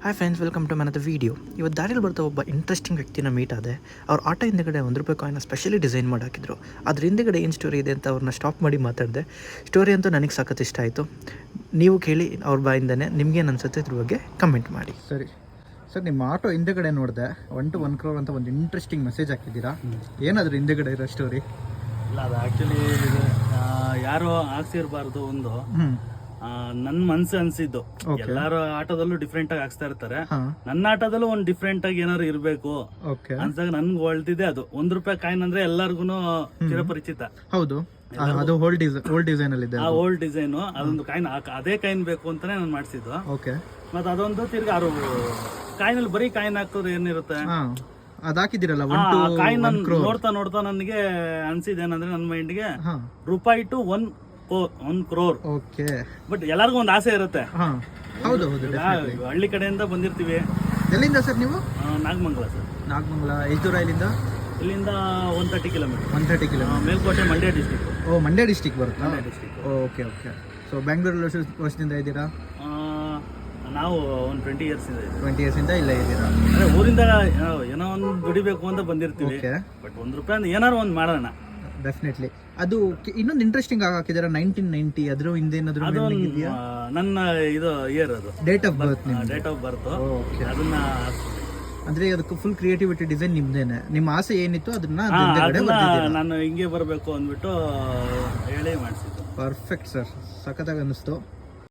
Hi friends, welcome to ಮನದ video. ಇವತ್ತು ದಾರಿಯಲ್ಲಿ ಬರ್ತಾ ಒಬ್ಬ ಇಂಟ್ರೆಸ್ಟಿಂಗ್ ವ್ಯಕ್ತಿನ ಮೀಟ್ ಆದೆ. ಅವ್ರ ಆಟೋ ಹಿಂದೆಗಡೆ ₹1 ಕಾಯಿನ ಸ್ಪೆಷಲಿ ಡಿಸೈನ್ ಮಾಡಿ ಹಾಕಿದ್ರು. ಅದ್ರ ಹಿಂದೆಗಡೆ ಏನು ಸ್ಟೋರಿ ಇದೆ ಅಂತ ಅವ್ರನ್ನ ಸ್ಟಾಪ್ ಮಾಡಿ ಮಾತಾಡಿದೆ. ಸ್ಟೋರಿ ಅಂತೂ ನನಗೆ ಸಖತ್ ಇಷ್ಟ ಆಯಿತು. ನೀವು ಕೇಳಿ ಅವ್ರ ಬಾಯಿಂದನೇ ನಿಮ್ಗೇನು ಅನಿಸುತ್ತೆ ಇದ್ರ ಬಗ್ಗೆ ಕಮೆಂಟ್ ಮಾಡಿ. ಸರಿ ಸರ್, ನಿಮ್ಮ ಆಟೋ ಹಿಂದೆಗಡೆ ನೋಡಿದೆ 1 to 1 crore ಅಂತ ಒಂದು ಇಂಟ್ರೆಸ್ಟಿಂಗ್ ಮೆಸೇಜ್ ಹಾಕಿದ್ದೀರಾ. ಏನಾದರೂ ಹಿಂದೆಗಡೆ ಇರೋ ಸ್ಟೋರಿ? ಇಲ್ಲ, ಅದು ಆ್ಯಕ್ಚುಲಿ ಯಾರು ಹಾಕ್ಸಿರ್ಬಾರ್ದು. ಒಂದು ನನ್ನ ಮನ್ಸು ಅನ್ಸಿದ್ದು, ಎಲ್ಲಾರು ಆಟೋದಲ್ಲೂ ಡಿಫ್ರೆಂಟ್ ಆಗಿ ಹಾಕ್ಸ್ತಾ ಇರ್ತಾರೆ. ನನ್ನ ಆಟೋದಲ್ಲೂ ಒಂದು ಡಿಫ್ರೆಂಟ್ ಆಗಿ ಏನಾದ್ರು ಇರ್ಬೇಕು ಅನ್ಸಾಗ ನನ್ಗೆ ಹೊಳ್ತಿದೆ. ಅದು ₹1 ಕಾಯಿನ್ ಅಂದ್ರೆ ಎಲ್ಲಾರ್ಗು ಚಿರಪರಿಚಿತ. ಹೌದು, ಅದು ಓಲ್ಡ್ ಡಿಸೈನ್ ಅಲ್ಲಿ ಇದೆ. ಆ ಓಲ್ಡ್ ಡಿಸೈನ್ ಅದೊಂದು ಕಾಯಿನ್, ಅದೇ ಕಾಯಿನ್ ಬೇಕು ಅಂತಾನೆ ನಾನು ಮಾಡಿಸಿದ್ದು. ಓಕೆ, ಮತ್ತೆ ಅದೊಂದು ತಿರ್ಗಿ ಅವ್ರು ಕಾಯಿನಲ್ಲಿ ಬರೀ ಕಾಯಿನ್ ಹಾಕೋದು ಏನಿರುತ್ತೆ ಅದಾಕಿದಿರಲ್ಲ. ಕಾಯಿನ್ ನೋಡ್ತಾ ನೋಡ್ತಾ ನನಗೆ ಅನ್ಸಿದೆ ಏನಂದ್ರೆ, ನನ್ನ ಮೈಂಡ್ಗೆ ರೂಪಾಯಿ ಟು 1 crore. ಓಕೆ, ಬಟ್ ಎಲ್ಲರಿಗೂ ಒಂದು ಆಸೆ ಇರುತ್ತೆ. ಹೌದು, ಹಳ್ಳಿ ಕಡೆಯಿಂದ ಬಂದಿರ್ತೀವಿ. ಎಲ್ಲಿಂದ ಸರ್ ನೀವು? ನಾಗಮಂಗಲ ಸರ್. ನಾಗಮಂಗಲ ಎಷ್ಟು ದೂರ ಇಲ್ಲಿಂದ? ಇಲ್ಲಿಂದ 130 kilometre. 130 kilometre. Melkote, Mandya district. ಓ, ಮಂಡ್ಯ ಡಿಸ್ಟಿಕ್ ಬರುತ್ತಾ? Mandya district. Okay okay. So ಬೆಂಗಳೂರಲ್ಲಿ ಎಷ್ಟು ವರ್ಷದಿಂದ ಇದ್ದೀರಾ? ನಾವು ಒಂದು 20 years ಇದೆ. 20 years ಇಂದ ಇಲ್ಲೇ ಇದ್ದೀರಾ? ಅಂದ್ರೆ ಊರಿಂದ ಏನೋ ಒಂದು ದುಡಿಬೇಕು ಅಂತ ಬಂದಿರ್ತೀವಿ. ಬಟ್ ₹1 ಅಂದ್ರೆ ಏನಾರು ಒಂದು ಮಾಡೋಣ. ಡೆಫಿನೆಟ್ಲಿ. ಅದು ಇನ್ನೊಂದು ಇಂಟ್ರೆಸ್ಟಿಂಗ್ ಆಗಿ ಹಾಕಿದಾರೆ 1990. ಅದ್ರ ಹಿಂದೇನಾದ್ರು ಅದು ನನ್ನ ಇದು ಇಯರ್, ಅದು date of birth. Date of birth. Okay, ಅದನ್ನ ಅಂದ್ರೆ ಅದಕ್ಕೆ ಫುಲ್ ಕ್ರಿಯೇಟಿವಿಟಿ ಡಿಸೈನ್ ನಿಮ್ದೇನೆ. ನಿಮ್ಮ ಆಸೆ ಏನಿತ್ತು ಅದನ್ನ ನಾನು ಹಿಂಗೆ ಬರಬೇಕು ಅಂದ್ಬಿಟ್ಟು ಹೇಳಿ ಮಾಡಿಸಿದ್ದು. ಪರ್ಫೆಕ್ಟ್ ಸರ್, ಸಖತ್ತಾಗಿ ಅನ್ನಿಸ್ತು.